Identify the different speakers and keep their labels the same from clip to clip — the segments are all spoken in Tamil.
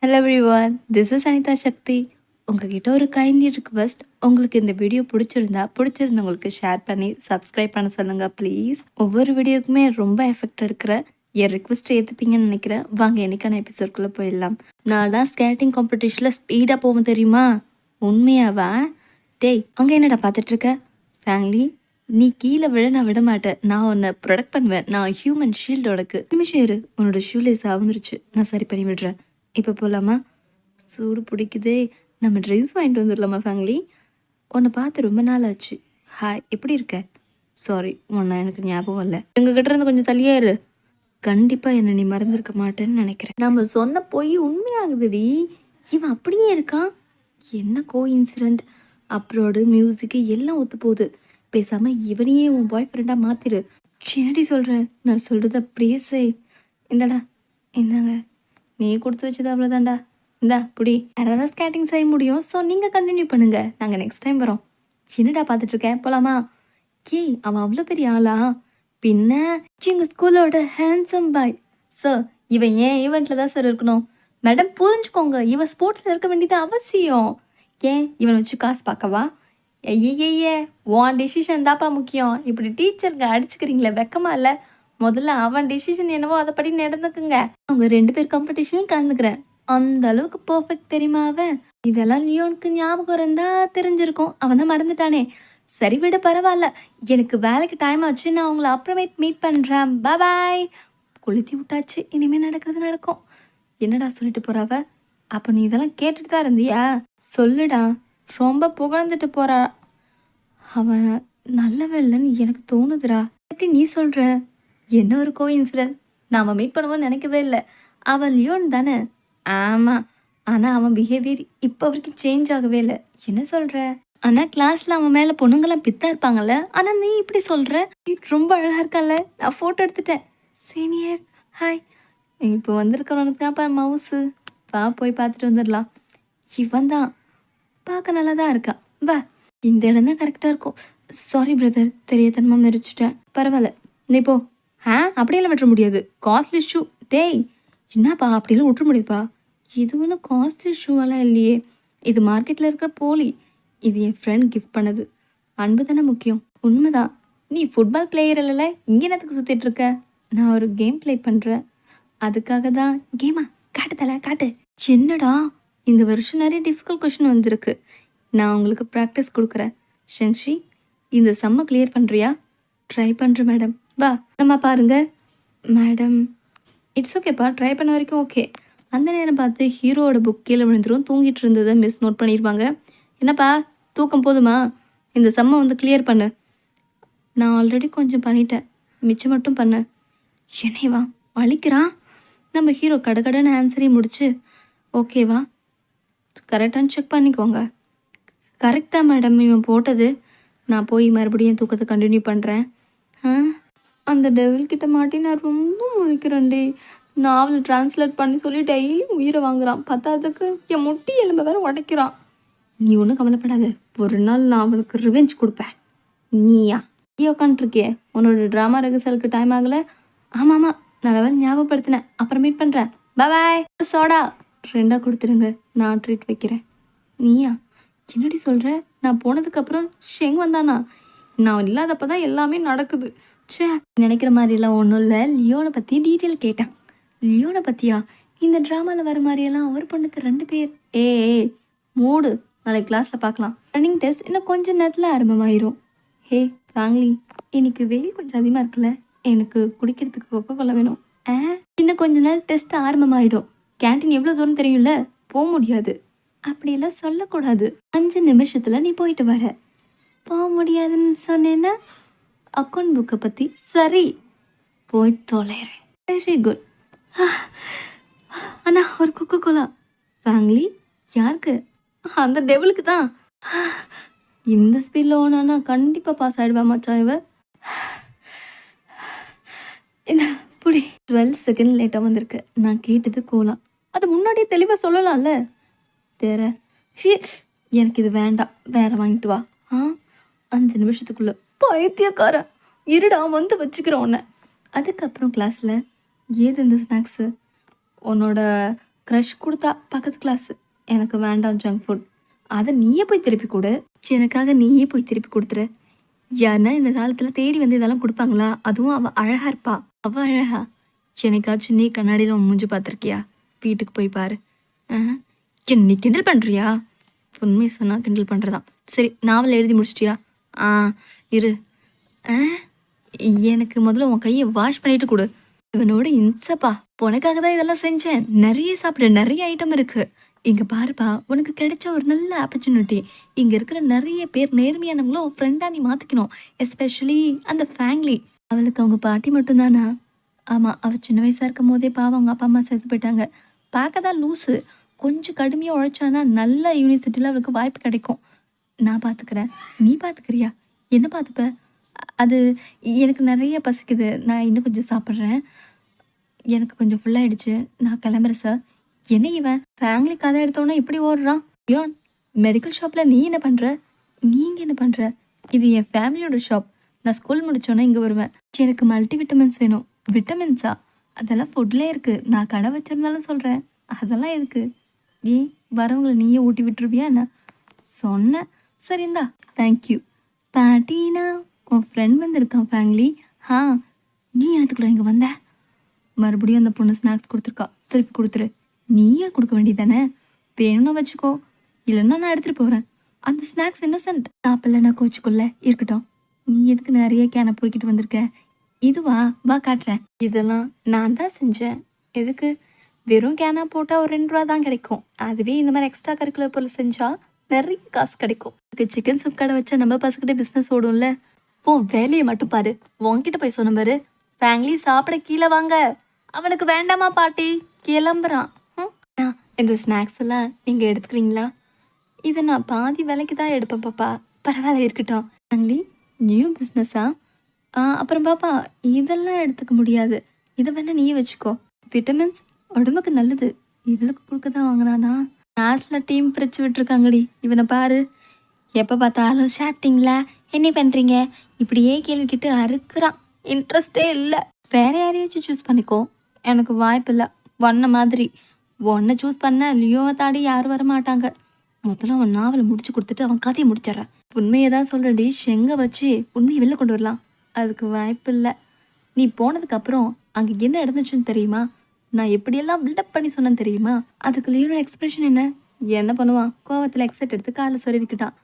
Speaker 1: Hello everyone, this is Anitha Sakthi. உங்ககிட்ட ஒரு கைண்ட்லி ரிக்வெஸ்ட். உங்களுக்கு இந்த வீடியோ பிடிச்சிருந்தவங்களுக்கு ஷேர் பண்ணி சப்ஸ்கிரைப் பண்ண சொல்லுங்கள் ப்ளீஸ். ஒவ்வொரு வீடியோக்குமே ரொம்ப எஃபெக்ட் எடுக்கிற என் ரிக்வெஸ்ட் ஏற்றுப்பீங்கன்னு நினைக்கிறேன். வாங்க என்னைக்கான எபிசோட்குள்ளே போயிடலாம். நான் தான் ஸ்கேட்டிங் காம்படிஷனில் ஸ்பீடாக போவேன் தெரியுமா? உண்மையாவா? டேய், அங்கே என்னடா பார்த்துட்ருக்க? ஃபேமிலி, நீ கீழே விழ நான் விட மாட்டேன். நான் உன்னை ப்ரொடெக்ட் பண்ணுவேன். நான் ஹியூமன் ஷீல்டோடக்கு. நிமிஷம் இரு, உன்னோட ஷூலேஸ் வந்துருச்சு. நான் சரி பண்ணி விடுறேன். இப்போ போகலாமா? சூடு பிடிக்குதே. நம்ம ட்ரெஸ் வாங்கிட்டு வந்துடலாமா ஃபேமிலி? உன்னை பார்த்து ரொம்ப நாள் ஆச்சு. ஹாய், எப்படி இருக்க? சாரி, உன்னை எனக்கு ஞாபகம் இல்லை. எங்ககிட்ட இருந்து கொஞ்சம் தள்ளியே இரு. கண்டிப்பாக என்னை நீ மறந்துருக்க மாட்டேன்னு நினைக்கிறேன். நம்ம சொன்ன போய் உண்மையாகுதுடி. இவன் அப்படியே இருக்கான். என்ன கோ இன்சிடென்ட். அப்ரோடு மியூசிக்கு எல்லாம் ஒத்து போகுது. பேசாமல் இவனையே உன் பாய் ஃப்ரெண்டாக மாற்றிடு. என்னடி சொல்கிறேன்? நான் சொல்கிறத ப்ளீஸே. இந்தடா, இந்தாங்க. நீ கொடுத்து வச்சது அவ்வளோதான்டா. இந்தா புடி. யாராவது ஸ்கேட்டிங் செய்ய முடியும். ஸோ நீங்கள் கண்டினியூ பண்ணுங்கள். நாங்கள் நெக்ஸ்ட் டைம் வரோம். என்னடா பார்த்துட்ருக்கேன், போகலாமா? ஏய், அவன் அவ்வளோ பெரிய ஆளா? பின்ன எங்கள் ஸ்கூலோட ஹேண்ட்ஸம் பாய். சார், இவன் ஏன் ஈவெண்ட்டில் தான் சார் இருக்கணும். மேடம் புரிஞ்சுக்கோங்க, இவன் ஸ்போர்ட்ஸில் இருக்க வேண்டியது அவசியம். ஏன் இவனை வச்சு காசு பார்க்கவா? ஐயே, உன் டிசிஷன் தான்ப்பா முக்கியம். இப்படி டீச்சருங்க அடிச்சுக்கிறீங்களே, வெக்கமா இல்லை? முதல்ல அவன் டிசிஷன் என்னவோ அதை படி நடந்துக்குங்க. அவங்க 2 பேர் காம்படிஷனும் கலந்துக்கிறேன். அந்த அளவுக்கு பர்ஃபெக்ட் தெரியுமா அவன்? இதெல்லாம் லியோனுக்கு ஞாபகம் இருந்தா தெரிஞ்சிருக்கும். அவன் தான் மறந்துட்டானே. சரி விடு, பரவாயில்ல. எனக்கு வேலைக்கு டைம் ஆச்சு. நான் உங்களை அப்புறமேட் மீட் பண்ணுறேன். பாய். கொளுத்தி விட்டாச்சு. இனிமேல் நடக்கிறது நடக்கும். என்னடா சொல்லிட்டு போறாவ? அப்போ நீ இதெல்லாம் கேட்டுட்டு தான் இருந்தியா? சொல்லுடா. ரொம்ப புகழ்ந்துட்டு போறா. அவன் நல்லவன் இல்லைன்னு எனக்கு தோணுதுடா. எப்படி நீ சொல்ற? என்ன ஒரு கோ இன்சிடென்ட். நாம் மீட் பண்ணுவோன்னு நினைக்கவே இல்லை. அவன் லியோன் தானே? ஆமாம். ஆனால் அவன் பிஹேவியர் இப்போ வரைக்கும் சேஞ்ச் ஆகவே இல்லை. என்ன சொல்கிற? ஆனால் கிளாஸில் அவன் மேலே பொண்ணுங்களாம் பித்தா இருப்பாங்கல்ல. ஆனால் நீ இப்படி சொல்கிற? ரொம்ப அழகாக இருக்கல்ல. நான் ஃபோட்டோ எடுத்துட்டேன். Senior hi. இப்போ வந்திருக்கிறவனுக்கு தான் மவுஸு. வா போய் பார்த்துட்டு வந்துடலாம். இவன் தான் பார்க்க நல்லா தான் இருக்கான். வா, இந்த இடம் தான் கரெக்டாக இருக்கும். சாரி பிரதர், தெரியத்தனமாக மெரிச்சிட்டேன். பரவாயில்ல, நீ போ. அப்படியெல்லாம் விட்டுற முடியாது. Costly shoe. டேய், என்னப்பா அப்படியெல்லாம் விட்டுற முடியுப்பா? இது ஒன்றும் காஸ்ட்லி ஷூவெல்லாம் இல்லையே. இது மார்க்கெட்டில் இருக்கிற போலி. இது என் ஃப்ரெண்ட் கிஃப்ட் பண்ணது. அன்பு தானே முக்கியம். உண்மைதான். நீ ஃபுட்பால் பிளேயர் இல்லைல்ல, இங்கே என்னத்துக்கு சுற்றிட்டு இருக்க? நான் ஒரு கேம் ப்ளே பண்ணுறேன். அதுக்காக தான். கேமா? காட்டு தலை காட்டு. என்னடா, இந்த வருஷம் நிறைய டிஃபிகல்ட் கொஷின் வந்திருக்கு. நான் உங்களுக்கு ப்ராக்டிஸ் கொடுக்குறேன். ஷங்ஷி, இந்த செம்ம கிளியர் பண்ணுறியா? ட்ரை பண்ணுறேன் மேடம். வா நம்ம பாருங்க. மேடம், இட்ஸ் ஓகேப்பா, ட்ரை பண்ண வரைக்கும் ஓகே. அந்த நேரம் பார்த்து ஹீரோவோட புக் கீழே விழுந்துரும். தூங்கிட்டு இருந்ததை மிஸ் நோட் பண்ணிடுவாங்க. என்னப்பா, தூக்கம் போதுமா? இந்த செம்மை வந்து கிளியர் பண்ணு. நான் ஆல்ரெடி கொஞ்சம் பண்ணிட்டேன், மிச்சம் மட்டும் பண்ண. என்னைவா வலிக்கிறான்? நம்ம ஹீரோ கடகடன்னு ஆன்சரையும் முடிச்சு, ஓகேவா கரெக்டானு செக் பண்ணிக்கோங்க. கரெக்டாக மேடம் இவன் போட்டது. நான் போய் மறுபடியும் தூக்கத்தை கண்டினியூ பண்ணுறேன். அந்த டெவில்கிட்ட மாட்டி நான் ரொம்ப முழிக்கிறேன்டி. நாவல் டிரான்ஸ்லேட் பண்ணி சொல்லி டெய்லியும் உயிரை வாங்குறான். பத்தாததுக்கு என் முட்டி எலும்பை வேற உடைக்கிறான். நீ ஒன்றும் கவலைப்படாத, ஒரு நாள் நான் அவனுக்கு ரிவெஞ்ச் கொடுப்பேன். நீயா நீ உட்காந்துருக்கியே, உன்னோட ட்ராமா ரெகசலுக்கு டைம் ஆகலை? ஆமாம், நல்ல ஞாபகப்படுத்தினேன். அப்புறம் மீட் பண்ணுறேன். பாய். சோடா 2 கொடுத்துருங்க, நான் ட்ரீட் வைக்கிறேன். நீயா? என்னடி சொல்கிற? நான் போனதுக்கப்புறம் ஷெங் வந்தானா? நான் இல்லாதப்போ தான் எல்லாமே நடக்குது. சே, நினைக்கிற மாதிரிலாம் ஒன்றும் இல்லை. லியோனை பற்றி டீட்டெயில் கேட்டேன். லியோனை பற்றியா? இந்த ட்ராமாவில் வர மாதிரியெல்லாம் அவர் பொண்ணுக்கு 2 பேர். ஏ மூடு, நாளைக்கு கிளாஸில் பார்க்கலாம். ரன்னிங் டெஸ்ட் இன்னும் கொஞ்சம் நேரத்தில் ஆரம்பமாயிரும். ஹே ஃபேமிலி, இன்னைக்கு வெயில் கொஞ்சம் அதிகமாக இருக்குல்ல. எனக்கு குடிக்கிறதுக்கு கொக்கோ கோலா வேணும். இன்னும் கொஞ்ச நாள் டெஸ்ட் ஆரம்பமாயிடும். கேன்டீன் எவ்வளோ தூரம் தெரியும்ல, போக முடியாது. அப்படியெல்லாம் சொல்லக்கூடாது. 5 நிமிஷத்தில் நீ போயிட்டு வர. போக முடியாதுன்னு சொன்னேன்னா அக்கௌண்ட் புக்கை பற்றி சரி போய் தொலைகிறேன். Very good. அண்ணா ஒரு கொக்கோ கோலா. ஃபேமிலி யாருக்கு? அந்த டெவலுக்கு தான். இந்த ஸ்பீடில் ஓனானா கண்டிப்பாக பாஸ் ஆகிடுவா மச்சான் இவ. இந்த புடி 12 செகண்ட் லேட்டாக வந்திருக்கு. நான் கேட்டது கோலா. அது முன்னாடியே தெளிவாக சொல்லலாம்ல. வேற எனக்கு இது வேண்டாம், வேற வாங்கிட்டு வா. 5 நிமிஷத்துக்குள்ளே. பைத்தியக்காரன், இருடா வந்து வச்சுக்கிறேன் உன்னை. அதுக்கப்புறம் கிளாஸில் ஏது இந்த ஸ்நாக்ஸு? உன்னோட க்ரஷ் கொடுத்தா பக்கத்து கிளாஸ். எனக்கு வேண்டாம் ஜங்க் ஃபுட். அதை நீயே போய் திருப்பி கொடு. எனக்காக நீயே போய் திருப்பி கொடுத்துரு. யாருன்னா இந்த காலத்தில் தேடி வந்து இதெல்லாம் கொடுப்பாங்களா? அதுவும் அவள் அழகாக இருப்பா. அவள் அழகா? என்னைக்காச்சும் நீ கண்ணாடியில் உன் மூஞ்சி பார்த்துருக்கியா? வீட்டுக்கு போய் பாரு. நீ கிண்டல் பண்ணுறியா? உண்மையை சொன்னால் கிண்டல் பண்ணுறதா? சரி, நாவல் எழுதி முடிச்சிட்டியா? ஆ இரு. எனக்கு முதல்ல உன் கையை வாஷ் பண்ணிட்டு கொடு. இவனோட இன்சப்பா, உனக்காக தான் இதெல்லாம் செஞ்சேன். நிறைய சாப்பிட நிறைய ஐட்டம் இருக்கு. இங்க பாருப்பா, உனக்கு கிடைச்ச ஒரு நல்ல ஆப்பர்ச்சுனிட்டி. இங்க இருக்கிற நிறைய பேர் நேர்மையானவங்களும் உன் ஃப்ரெண்டா நீ மாத்திக்கணும். எஸ்பெஷலி அந்த ஃபேமிலி. அவளுக்கு அவங்க பாட்டி மட்டும்தானா? ஆமா, அவள் சின்ன வயசா இருக்கும் போதே பாவம் அவங்க அப்பா அம்மா செத்து போயிட்டாங்க. பார்க்க தான் லூஸு. கொஞ்சம் கடுமையாக உழைச்சானா நல்ல யூனிவர்சிட்டியில் அவளுக்கு வாய்ப்பு கிடைக்கும். நான் பார்த்துக்கிறேன். நீ பார்த்துக்கிறியா? என்ன பார்த்துப்ப? அது எனக்கு நிறைய பசிக்குது. நான் இன்னும் கொஞ்சம் சாப்பிட்றேன். எனக்கு கொஞ்சம் ஃபுல்லாகிடுச்சு. நான் கிளம்புறேன் சார். என்ன இவன் ஃபேமிலி கதை எடுத்தோன்னா இப்படி ஓடுறான்? யோன், மெடிக்கல் ஷாப்பில் நீ என்ன பண்ணுற? நீங்கள் என்ன பண்ணுற? இது என் ஃபேமிலியோட ஷாப். நான் ஸ்கூல் முடித்தோன்னே இங்கே வருவேன். எனக்கு மல்டி விட்டமின்ஸ் வேணும். விட்டமின்ஸா? அதெல்லாம் ஃபுட்லேயே இருக்குது. நான் கடை வச்சுருந்தாலும் சொல்கிறேன். அதெல்லாம் எதுக்கு? ஏன் வரவங்களை நீயே ஊட்டி விட்டுருவியா என்ன? சொன்னேன். சரி இந்தா. தேங்க்யூ. பாட்டினா உன் ஃப்ரெண்ட் வந்திருக்கான் ஃபேமிலி. நீ எனத்துக்குள்ள இங்கே வந்த? மறுபடியும் அந்த பொண்ணு ஸ்நாக்ஸ் கொடுத்துருக்கா. திருப்பி கொடுத்துரு. நீயே கொடுக்க வேண்டியதானே? வேணும்னா வச்சுக்கோ, இல்லைன்னா நான் எடுத்துகிட்டு போகிறேன். அந்த ஸ்நாக்ஸ் இன்னசென்ட். சாப்பிடல, நான் கோச்சுக்குள்ள இருக்கட்டும். நீ எதுக்கு நிறைய கேனை பொறுக்கிட்டு வந்திருக்க? இதுவா? வா காட்டுறேன். இதெல்லாம் நான் தான் செஞ்சேன். எதுக்கு? வெறும் கேனா போட்டால் ஒரு 2 ரூபா தான் கிடைக்கும். அதுவே இந்த மாதிரி எக்ஸ்ட்ரா கரிக்குலர் பொருள் செஞ்சால் நிறைய காசு கிடைக்கும். இதுக்கு சிக்கன் சூப் கடை வச்சா நம்ம பசங்கிட்ட பிஸ்னஸ் ஓடும்ல. உன் வேலையை மட்டும் பாரு. உன்கிட்ட போய் சொன்ன பாரு, ஃபேமிலி சாப்பிட கீழே வாங்க. அவனுக்கு வேண்டாமா பாட்டி? கிளம்புறான். இந்த ஸ்நாக்ஸ் எல்லாம் நீங்கள் எடுத்துக்கிறீங்களா? இதை நான் பாதி விலைக்கு தான் எடுப்பேன் பாப்பா. பரவாயில்ல, இருக்கட்டும். ஃபேமிலி நியூ பிஸ்னஸா? அப்புறம் பாப்பா, இதெல்லாம் எடுத்துக்க முடியாது. இதை வேணா நீயே வச்சுக்கோ. விட்டமின்ஸ் உடம்புக்கு நல்லது. இவளுக்கு கொடுக்க தான் வாங்கினானா? கிளாஸில் டீம் பிரித்து விட்டுருக்காங்கடி. இவனை பாரு, எப்போ பார்த்தாலும் சாப்பிட்டீங்களா, என்ன பண்ணுறீங்க, இப்படியே கேள்விக்கிட்டு அறுக்குறான். இன்ட்ரெஸ்டே இல்லை. வேற யாரையாச்சும் சூஸ் பண்ணிக்கோ. எனக்கு வாய்ப்பு இல்லை. ஒன்ன மாதிரி ஒன்றை சூஸ் பண்ண லியோவை தாடி யாரும் வர மாட்டாங்க. முதல்ல அவன் நாவலை முடிச்சு கொடுத்துட்டு அவன் கதையை முடிச்சிடறேன். உண்மையை தான் சொல்கிறடி. ஷெங்கை வச்சு உண்மையை வெளில கொண்டு வரலாம். அதுக்கு வாய்ப்பு இல்லை. நீ போனதுக்கப்புறம் அங்கே என்ன நடந்துச்சுன்னு தெரியுமா? நான் எப்படியெல்லாம் பில்டப் பண்ணி சொன்னேன்னு தெரியுமா? அதுக்கு லியோட எக்ஸ்பிரஷன் என்ன பண்ணுவான்? கோவத்தில் எக்ஸைட் எடுத்து காலை சொருவிக்கிட்டான்.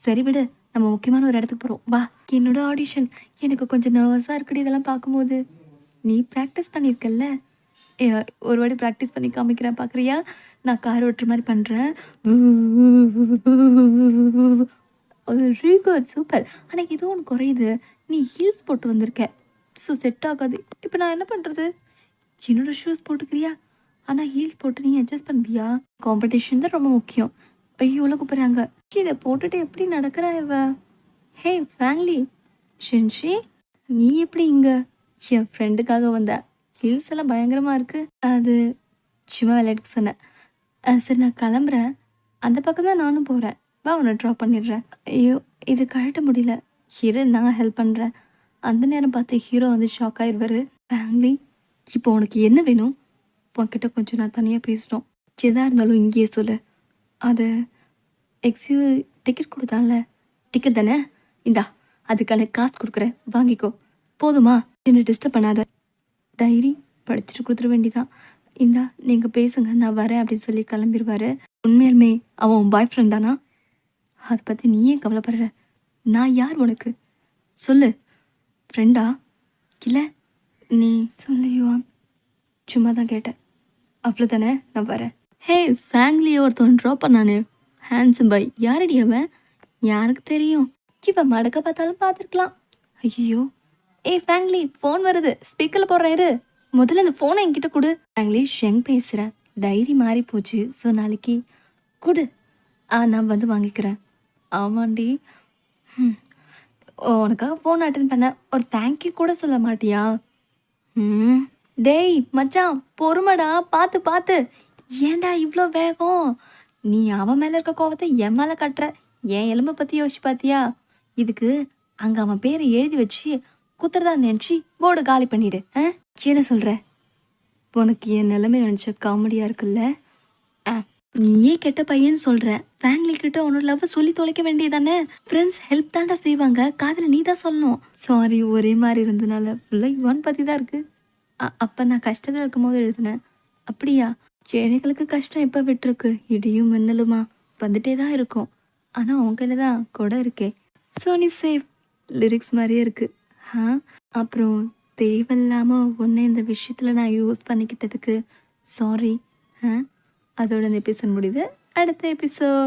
Speaker 1: சரி விடு, நம்ம முக்கியமான ஒரு இடத்துக்கு போகிறோம். வா. என்னோட ஆடிஷன் எனக்கு கொஞ்சம் நர்வஸாக இருக்குடி இதெல்லாம் பார்க்கும்போது. நீ ப்ராக்டிஸ் பண்ணியிருக்கல்ல? ஒரு வாட்டி ப்ராக்டிஸ் பண்ணி காமிக்கிறேன், பார்க்குறியா? நான் கார் ஓட்டுற மாதிரி பண்ணுறேன். Very good, super. ஆனால் ஏதோ ஒன்று குறையுது. நீ ஹீல்ஸ் போட்டு வந்திருக்க. ஸோ செட் ஆகாது. இப்போ நான் என்ன பண்ணுறது? என்னோட ஷூஸ் போட்டுக்கிறியா? ஆனால் ஹீல்ஸ் போட்டு நீ அட்ஜஸ்ட் பண்ணுவியா? காம்படிஷன் தான் ரொம்ப முக்கியம். ஐயோ கூப்பிட்றாங்க. இதை போட்டுட்டு எப்படி நடக்கிறா இவ? ஹே ஃபேமிலி, ஷென்ஷி நீ எப்படி இங்கே? என் ஃப்ரெண்டுக்காக வந்த. ஹீல்ஸ் எல்லாம் பயங்கரமாக இருக்குது. அது சும்மா விளையாட்டுக்கு சொன்னேன். சரி நான் கிளம்புறேன். அந்த பக்கம் தான் நானும் போகிறேன். வா, உன்னை ட்ராப் பண்ணிடுறேன். ஐயோ இது கழட்ட முடியல. ஹீரோ நான் ஹெல்ப் பண்ணுறேன். அந்த நேரம் பார்த்து ஹீரோ வந்து ஷாக் ஆயிடுவார். ஃபேமிலி, இப்போ உனக்கு என்ன வேணும்? உன்கிட்ட கொஞ்சம் நான் தனியாக பேசணும். எதாக இருந்தாலும் இங்கேயே சொல்லு. அது டிக்கெட் கொடுத்தான்ல, டிக்கெட் தானே? இந்தா, அதுக்கான காசு கொடுக்குறேன், வாங்கிக்கோ. போதுமா? என்னை டிஸ்டர்ப் பண்ணாத. டைரி படிச்சுட்டு கொடுத்துட வேண்டிதான். இந்தா, நீங்கள் பேசுங்க, நான் வரேன் அப்படின்னு சொல்லி கிளம்பிடுவார். உண்மையிலுமே அவன் பாய் ஃப்ரெண்ட் தானா? அதை பற்றி நீயே கவலைப்படுற. நான் யார் உனக்கு? சொல்லு. ஃப்ரெண்டா இல்லை? நீ சொல்லியுவான். சும்மா தான் கேட்டேன், அவ்வளோதானே? நான் வரேன். ஹே ஃபேமிலியை ஒருத்தவன் ட்ராப் பண்ணானே, ஹேண்ட்ஸம் பாய். யாரடி அவன்? யாருக்கு தெரியும்? இவன் மடக்க பார்த்தாலும் பார்த்துருக்கலாம். ஐயோ, ஃபேமிலி ஃபோன் வருது, ஸ்பீக்கரில் போடுறாரு. முதல்ல அந்த ஃபோனை என்கிட்ட கொடு. ஃபேமிலி, ஷெங் பேசுகிறேன். டைரி மாறி போச்சு. ஸோ நாளைக்கு கொடு. நான் வந்து வாங்கிக்கிறேன். ஆமாண்டி. உனக்காக ஃபோன் அட்டன் பண்ண. ஒரு தேங்க்யூ கூட சொல்ல மாட்டியா? டேய் மச்சான், பொறுமடா, பார்த்து பார்த்து. ஏன்டா இவ்வளோ வேகம்? நீ அவன் மேலே இருக்க கோவத்தை என் மேலே கட்டுற. என் எலும்பை பற்றி யோசிச்சு பார்த்தியா? இதுக்கு அங்கே அவன் பேரை எழுதி வச்சு குத்துறதா நினச்சி போர்டு காலி பண்ணிவிடு. என்ன சொல்கிற? உனக்கு என் நிலைமை நினச்ச காமெடியாக இருக்குல்ல. ஆ, நீயே கெட்ட பையன்னு சொல்கிற, ஃபேமிலி கிட்ட உன்னோட லவ் சொல்லி தொலைக்க வேண்டியதானே. ஃப்ரெண்ட்ஸ் ஹெல்ப் தாண்டா செய்வாங்க, காதில் நீ தான் சொல்லணும். சாரி, ஒரே மாதிரி இருந்தனால ஃபுல்லாக யுவன் பற்றி தான் இருக்குது. அப்போ நான் கஷ்டத்தில் இருக்கும்போது எழுதினேன். அப்படியா? ஏழைகளுக்கு கஷ்டம் எப்போ விட்டுருக்கு? இடியும் மின்னலுமா வந்துட்டே தான் இருக்கும். ஆனால் உன் கையில் தான் கொடை இருக்கே. ஸோ நீ சேஃப். லிரிக்ஸ் மாதிரியே இருக்குது. ஆ, அப்புறம் தேவையில்லாமல் ஒன்றை இந்த விஷயத்தில் நான் யூஸ் பண்ணிக்கிட்டதுக்கு சாரி. ஆ, அதோட இந்த எபிசோட் முடியுது. அடுத்த எபிசோட்